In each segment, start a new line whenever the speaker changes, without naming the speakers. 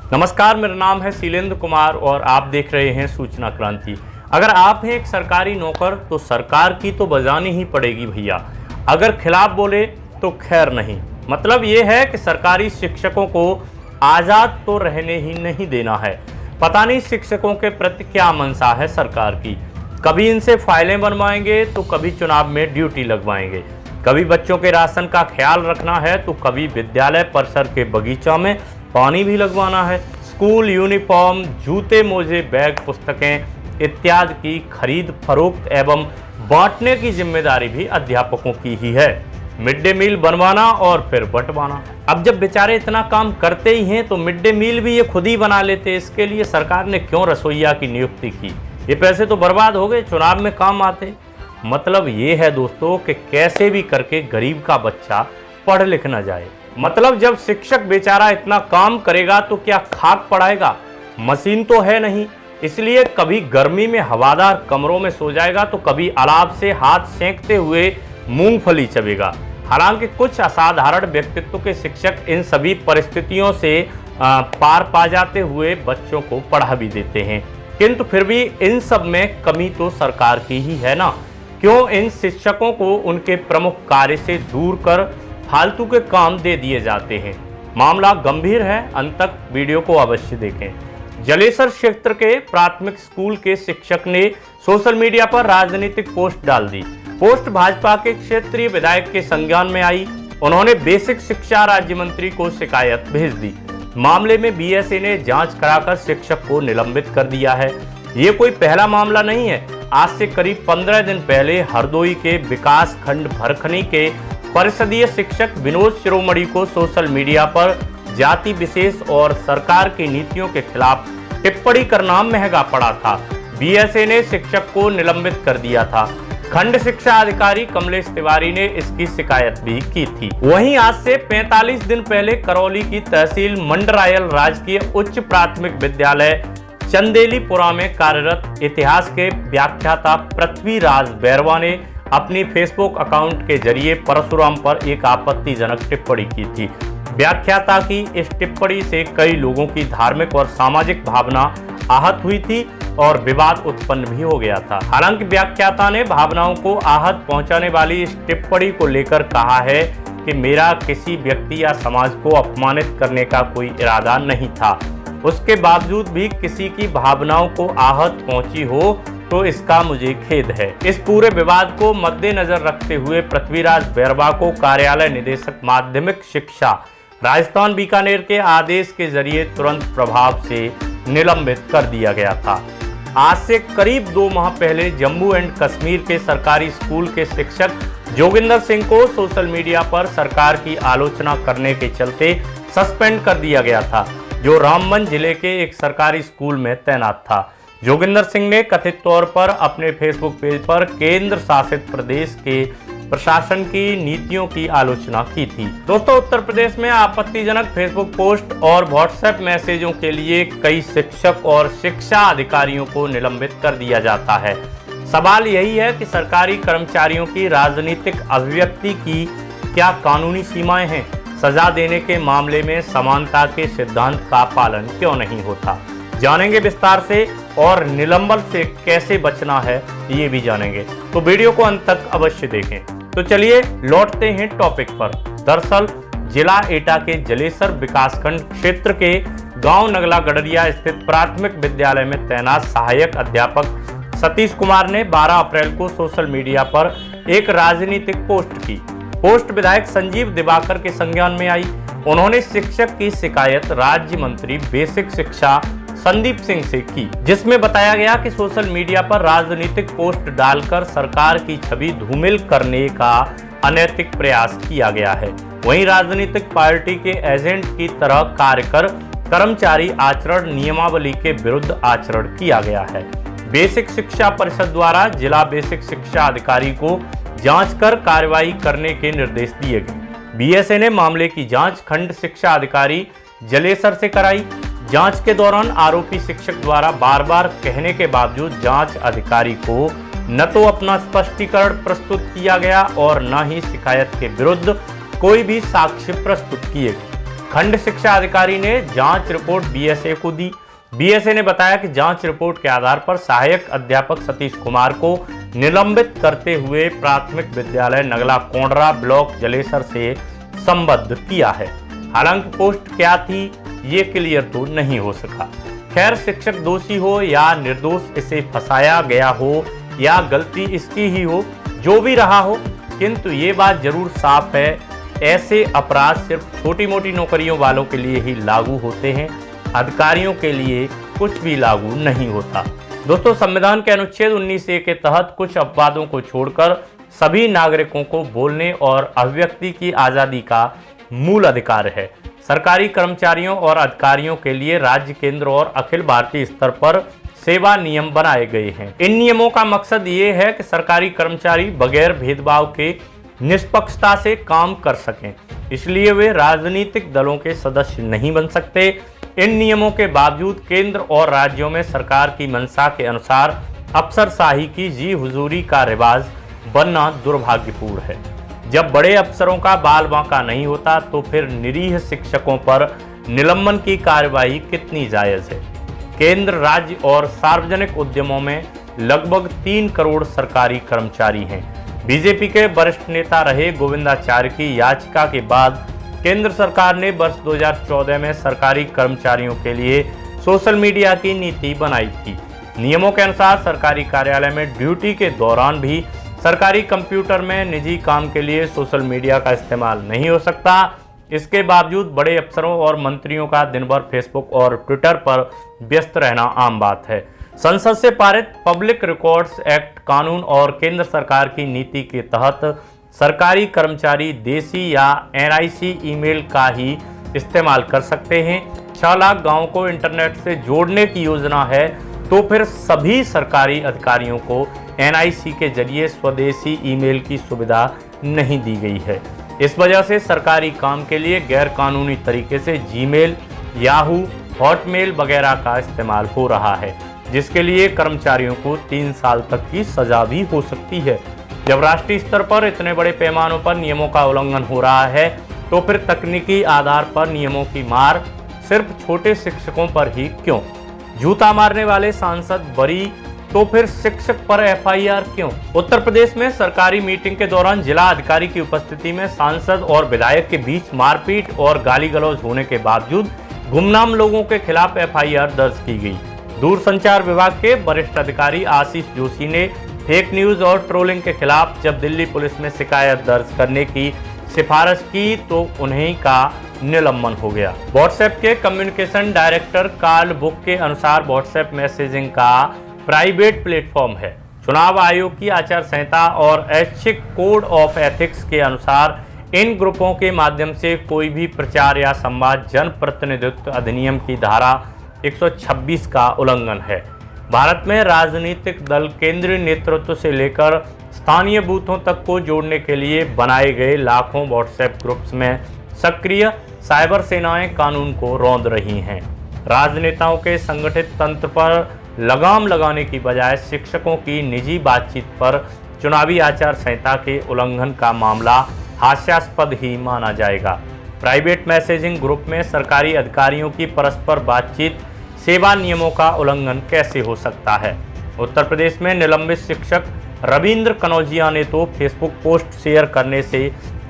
नमस्कार, मेरा नाम है शीलेंद्र कुमार और आप देख रहे हैं सूचना क्रांति। अगर आप हैं एक सरकारी नौकर तो सरकार की तो बजानी ही पड़ेगी भैया। अगर खिलाफ बोले तो खैर नहीं। मतलब ये है कि सरकारी शिक्षकों को आज़ाद तो रहने ही नहीं देना है। पता नहीं शिक्षकों के प्रति क्या मंशा है सरकार की। कभी इनसे फाइलें बनवाएंगे तो कभी चुनाव में ड्यूटी लगवाएंगे। कभी बच्चों के राशन का ख्याल रखना है तो कभी विद्यालय परिसर के बगीचा में पानी भी लगवाना है। स्कूल यूनिफॉर्म, जूते, मोजे, बैग, पुस्तकें इत्यादि की खरीद फरोख्त एवं बांटने की जिम्मेदारी भी अध्यापकों की ही है। मिड डे मील बनवाना और फिर बंटवाना। अब जब बेचारे इतना काम करते ही हैं तो मिड डे मील भी ये खुद ही बना लेते। इसके लिए सरकार ने क्यों रसोइया की नियुक्ति की? ये पैसे तो बर्बाद हो गए, चुनाव में काम आते। मतलब ये है दोस्तों कि कैसे भी करके गरीब का बच्चा पढ़ लिख ना जाए। मतलब जब शिक्षक बेचारा इतना काम करेगा तो क्या खाक पड़ाएगा? मशीन तो है नहीं, इसलिए कभी गर्मी में हवादार कमरों में सो जाएगा तो कभी अलाव से हाथ सेंकते हुए मूंगफली चबेगा। हालांकि कुछ असाधारण व्यक्तित्व के शिक्षक इन सभी परिस्थितियों से पार पा जाते हुए बच्चों को पढ़ा भी देते हैं, किंतु फिर भी इन सब में कमी तो सरकार की ही है ना। क्यों इन शिक्षकों को उनके प्रमुख कार्य से दूर कर फालतू के काम दे दिए जाते हैं? मामला गंभीर है, अंत तक वीडियो को अवश्य देखें। जलेसर क्षेत्र के प्राथमिक स्कूल के शिक्षक ने सोशल मीडिया पर राजनीतिक पोस्ट डाल दी। पोस्ट भाजपा के क्षेत्रीय विधायक के संज्ञान में आई। उन्होंने बेसिक शिक्षा राज्य मंत्री को शिकायत भेज दी। मामले में बीएसए ने जांच कराकर शिक्षक को निलंबित कर दिया है। ये कोई पहला मामला नहीं है। आज से करीब 15 दिन पहले हरदोई के विकास खंड भरखनी के परिषदीय शिक्षक विनोद शिरोमणि को सोशल मीडिया पर जाति विशेष और सरकार की नीतियों के खिलाफ टिप्पणी करना महंगा पड़ा था। बीएसए ने शिक्षक को निलंबित कर दिया था। खंड शिक्षा अधिकारी कमलेश तिवारी ने इसकी शिकायत भी की थी। वहीं आज से 45 दिन पहले करौली की तहसील मंडरायल राजकीय उच्च प्राथमिक विद्यालय चंदेलीपुरा में कार्यरत इतिहास के व्याख्याता पृथ्वीराज बैरवा ने अपनी फेसबुक अकाउंट के जरिए परशुराम पर एक आपत्तिजनक टिप्पणी की थी। व्याख्याता की इस टिप्पणी से कई लोगों की धार्मिक और सामाजिक भावना आहत हुई थी और विवाद उत्पन्न भी हो गया था। हालांकि व्याख्याता ने भावनाओं को आहत पहुंचाने वाली इस टिप्पणी को लेकर कहा है कि मेरा किसी व्यक्ति या समाज को अपमानित करने का कोई इरादा नहीं था। उसके बावजूद भी किसी की भावनाओं को आहत पहुंची हो तो इसका मुझे खेद है। इस पूरे विवाद को मद्देनजर रखते हुए पृथ्वीराज बैरवा को कार्यालय निदेशक माध्यमिक शिक्षा राजस्थान बीकानेर के आदेश के जरिए तुरंत प्रभाव से निलंबित कर दिया गया था। आज से करीब 2 माह पहले जम्मू एंड कश्मीर के सरकारी स्कूल के शिक्षक जोगिंदर सिंह को सोशल मीडिया पर सरकार की आलोचना करने के चलते सस्पेंड कर दिया गया था, जो रामबन जिले के एक सरकारी स्कूल में तैनात था। जोगिंदर सिंह ने कथित तौर पर अपने फेसबुक पेज पर केंद्र शासित प्रदेश के प्रशासन की नीतियों की आलोचना की थी। दोस्तों, उत्तर प्रदेश में आपत्तिजनक फेसबुक पोस्ट और व्हाट्सएप मैसेजों के लिए कई शिक्षक और शिक्षा अधिकारियों को निलंबित कर दिया जाता है। सवाल यही है कि सरकारी कर्मचारियों की राजनीतिक अभिव्यक्ति की क्या कानूनी सीमाएं हैं? सजा देने के मामले में समानता के सिद्धांत का पालन क्यों नहीं होता? जानेंगे विस्तार से, और निलंबन से कैसे बचना है ये भी जानेंगे, तो वीडियो को अंत तक अवश्य देखें। तो चलिए लौटते हैं टॉपिक पर। दरअसल जिला एटा के जलेसर विकासखंड क्षेत्र के गांव नगला गडरिया स्थित प्राथमिक विद्यालय में तैनात सहायक अध्यापक सतीश कुमार ने 12 अप्रैल को सोशल मीडिया पर एक राजनीतिक पोस्ट की। पोस्ट विधायक संजीव दिवाकर के संज्ञान में आई। उन्होंने शिक्षक की शिकायत राज्य मंत्री बेसिक शिक्षा संदीप सिंह से की, जिसमें बताया गया कि सोशल मीडिया पर राजनीतिक पोस्ट डालकर सरकार की छवि धूमिल करने का अनैतिक प्रयास किया गया है। वहीं राजनीतिक पार्टी के एजेंट की तरह कार्य कर कर्मचारी आचरण नियमावली के विरुद्ध आचरण किया गया है। बेसिक शिक्षा परिषद द्वारा जिला बेसिक शिक्षा अधिकारी को जांच कर कार्रवाई करने के निर्देश दिए गए। बीएसए ने मामले की जांच खंड शिक्षा अधिकारी जलेसर से कराई। जांच के दौरान आरोपी शिक्षक द्वारा बार बार कहने के बावजूद जांच अधिकारी को न तो अपना स्पष्टीकरण प्रस्तुत किया गया और न ही शिकायत के विरुद्ध कोई भी साक्ष्य प्रस्तुत किए गए। खंड शिक्षा अधिकारी ने जांच रिपोर्ट बीएसए को दी। बीएसए ने बताया कि जांच रिपोर्ट के आधार पर सहायक अध्यापक सतीश कुमार को निलंबित करते हुए प्राथमिक विद्यालय नगला कोंडरा ब्लॉक जलेसर से संबद्ध किया है। हालांकि पोस्ट क्या थी ये क्लियर तो नहीं हो सका। खैर, शिक्षक दोषी हो या निर्दोष, इसे फंसाया गया हो या गलती इसकी ही हो, जो भी रहा हो, किंतु ये बात जरूर साफ है, ऐसे अपराध सिर्फ छोटी मोटी नौकरियों वालों के लिए ही लागू होते हैं, अधिकारियों के लिए कुछ भी लागू नहीं होता। दोस्तों, संविधान के अनुच्छेद 19A के तहत कुछ अपवादों को छोड़कर सभी नागरिकों को बोलने और अभिव्यक्ति की आज़ादी का मूल अधिकार है। सरकारी कर्मचारियों और अधिकारियों के लिए राज्य, केंद्र और अखिल भारतीय स्तर पर सेवा नियम बनाए गए हैं। इन नियमों का मकसद ये है कि सरकारी कर्मचारी बगैर भेदभाव के निष्पक्षता से काम कर सकें, इसलिए वे राजनीतिक दलों के सदस्य नहीं बन सकते। इन नियमों के बावजूद केंद्र और राज्यों में सरकार की मंशा के अनुसार अफसरशाही की जी हुजूरी का रिवाज बनना दुर्भाग्यपूर्ण है। जब बड़े अफसरों का बाल बांका नहीं होता तो फिर निरीह शिक्षकों पर निलंबन की कार्यवाही कितनी जायज है। केंद्र, राज्य और सार्वजनिक उद्यमों में लगभग 3 करोड़ सरकारी कर्मचारी हैं। बीजेपी के वरिष्ठ नेता रहे गोविंदाचार्य की याचिका के बाद केंद्र सरकार ने वर्ष 2014 में सरकारी कर्मचारियों के लिए सोशल मीडिया की नीति बनाई थी। नियमों के अनुसार सरकारी कार्यालय में ड्यूटी के दौरान भी सरकारी कंप्यूटर में निजी काम के लिए सोशल मीडिया का इस्तेमाल नहीं हो सकता। इसके बावजूद बड़े अफसरों और मंत्रियों का दिन भर फेसबुक और ट्विटर पर व्यस्त रहना आम बात है। संसद से पारित पब्लिक रिकॉर्ड्स एक्ट कानून और केंद्र सरकार की नीति के तहत सरकारी कर्मचारी देसी या एनआईसी ईमेल का ही इस्तेमाल कर सकते हैं। 6 लाख गाँवों को इंटरनेट से जोड़ने की योजना है, तो फिर सभी सरकारी अधिकारियों को एनआईसी के जरिए स्वदेशी ईमेल की सुविधा नहीं दी गई है। इस वजह से सरकारी काम के लिए गैर कानूनी तरीके से जीमेल, याहू, हॉटमेल वगैरह का इस्तेमाल हो रहा है, जिसके लिए कर्मचारियों को 3 साल तक की सजा भी हो सकती है। जब राष्ट्रीय स्तर पर इतने बड़े पैमानों पर नियमों का उल्लंघन हो रहा है, तो फिर तकनीकी आधार पर नियमों की मार सिर्फ छोटे शिक्षकों पर ही क्यों? जूता मारने वाले सांसद बरी, तो फिर शिक्षक पर एफआईआर क्यों? उत्तर प्रदेश में सरकारी मीटिंग के दौरान जिला अधिकारी की उपस्थिति में सांसद और विधायक के बीच मारपीट और गाली गलौज होने के बावजूद गुमनाम लोगों के खिलाफ एफआईआर दर्ज की गई। दूरसंचार विभाग के वरिष्ठ अधिकारी आशीष जोशी ने फेक न्यूज और ट्रोलिंग के खिलाफ जब दिल्ली पुलिस में शिकायत दर्ज करने की सिफारिश की तो उन्हीं का निलंबन हो गया। व्हाट्सएप के कम्युनिकेशन डायरेक्टर कार्ल बुक के अनुसार व्हाट्सएप मैसेजिंग का प्राइवेट प्लेटफॉर्म है। चुनाव आयोग की आचार संहिता और ऐच्छिक कोड ऑफ एथिक्स के अनुसार इन ग्रुपों के माध्यम से कोई भी प्रचार या संवाद जन प्रतिनिधित्व अधिनियम की धारा 126 का उल्लंघन है। भारत में राजनीतिक दल केंद्रीय नेतृत्व से लेकर स्थानीय बूथों तक को जोड़ने के लिए बनाए गए लाखों व्हाट्सएप ग्रुप्स में सक्रिय साइबर सेनाएं कानून को रौंद रही हैं। राजनेताओं के संगठित तंत्र पर लगाम लगाने की बजाय शिक्षकों की निजी बातचीत पर चुनावी आचार संहिता के उल्लंघन का मामला हास्यास्पद ही माना जाएगा। प्राइवेट मैसेजिंग ग्रुप में सरकारी अधिकारियों की परस्पर बातचीत सेवा नियमों का उल्लंघन कैसे हो सकता है? उत्तर प्रदेश में निलंबित शिक्षक रविंद्र कनौजिया ने तो फेसबुक पोस्ट शेयर करने से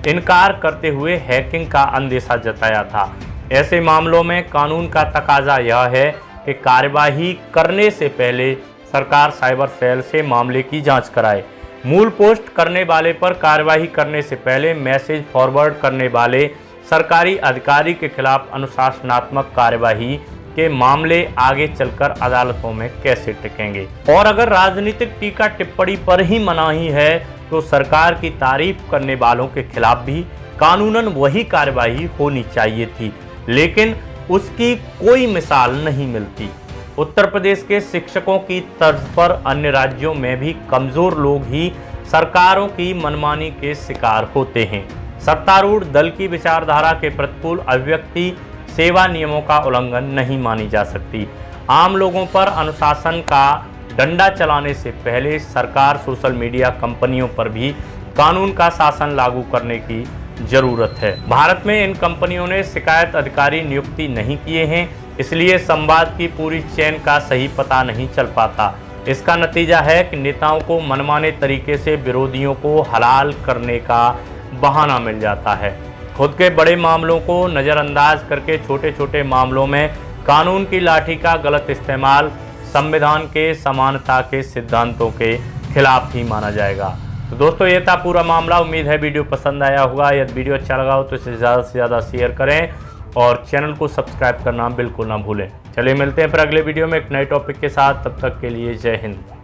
इनकार करते हुए हैकिंग का अंदेशा जताया था। ऐसे मामलों में कानून का तकाजा यह है कि कार्यवाही करने से पहले सरकार साइबर सेल से मामले की जांच कराए। मूल पोस्ट करने वाले पर कार्यवाही करने से पहले मैसेज फॉरवर्ड करने वाले सरकारी अधिकारी के खिलाफ अनुशासनात्मक कार्यवाही के मामले आगे चलकर अदालतों में कैसे टिकेंगे? और अगर राजनीतिक टीका टिप्पणी पर ही मनाही है तो सरकार की तारीफ करने वालों के खिलाफ भी कानूनन वही कार्यवाही होनी चाहिए थी, लेकिन उसकी कोई मिसाल नहीं मिलती। उत्तर प्रदेश के शिक्षकों की तर्ज पर अन्य राज्यों में भी कमजोर लोग ही सरकारों की मनमानी के शिकार होते हैं। सत्तारूढ़ दल की विचारधारा के प्रतिकूल अभिव्यक्ति सेवा नियमों का उल्लंघन नहीं मानी जा सकती। आम लोगों पर अनुशासन का डंडा चलाने से पहले सरकार सोशल मीडिया कंपनियों पर भी कानून का शासन लागू करने की जरूरत है। भारत में इन कंपनियों ने शिकायत अधिकारी नियुक्ति नहीं किए हैं, इसलिए संवाद की पूरी चेन का सही पता नहीं चल पाता। इसका नतीजा है कि नेताओं को मनमाने तरीके से विरोधियों को हलाल करने का बहाना मिल जाता है। खुद के बड़े मामलों को नज़रअंदाज करके छोटे छोटे मामलों में कानून की लाठी का गलत इस्तेमाल संविधान के समानता के सिद्धांतों के खिलाफ ही माना जाएगा। तो दोस्तों, ये था पूरा मामला। उम्मीद है वीडियो पसंद आया होगा। यदि वीडियो अच्छा लगा हो तो इसे ज़्यादा से ज़्यादा शेयर करें और चैनल को सब्सक्राइब करना बिल्कुल ना भूलें। चलिए मिलते हैं फिर अगले वीडियो में एक नए टॉपिक के साथ। तब तक के लिए जय हिंद।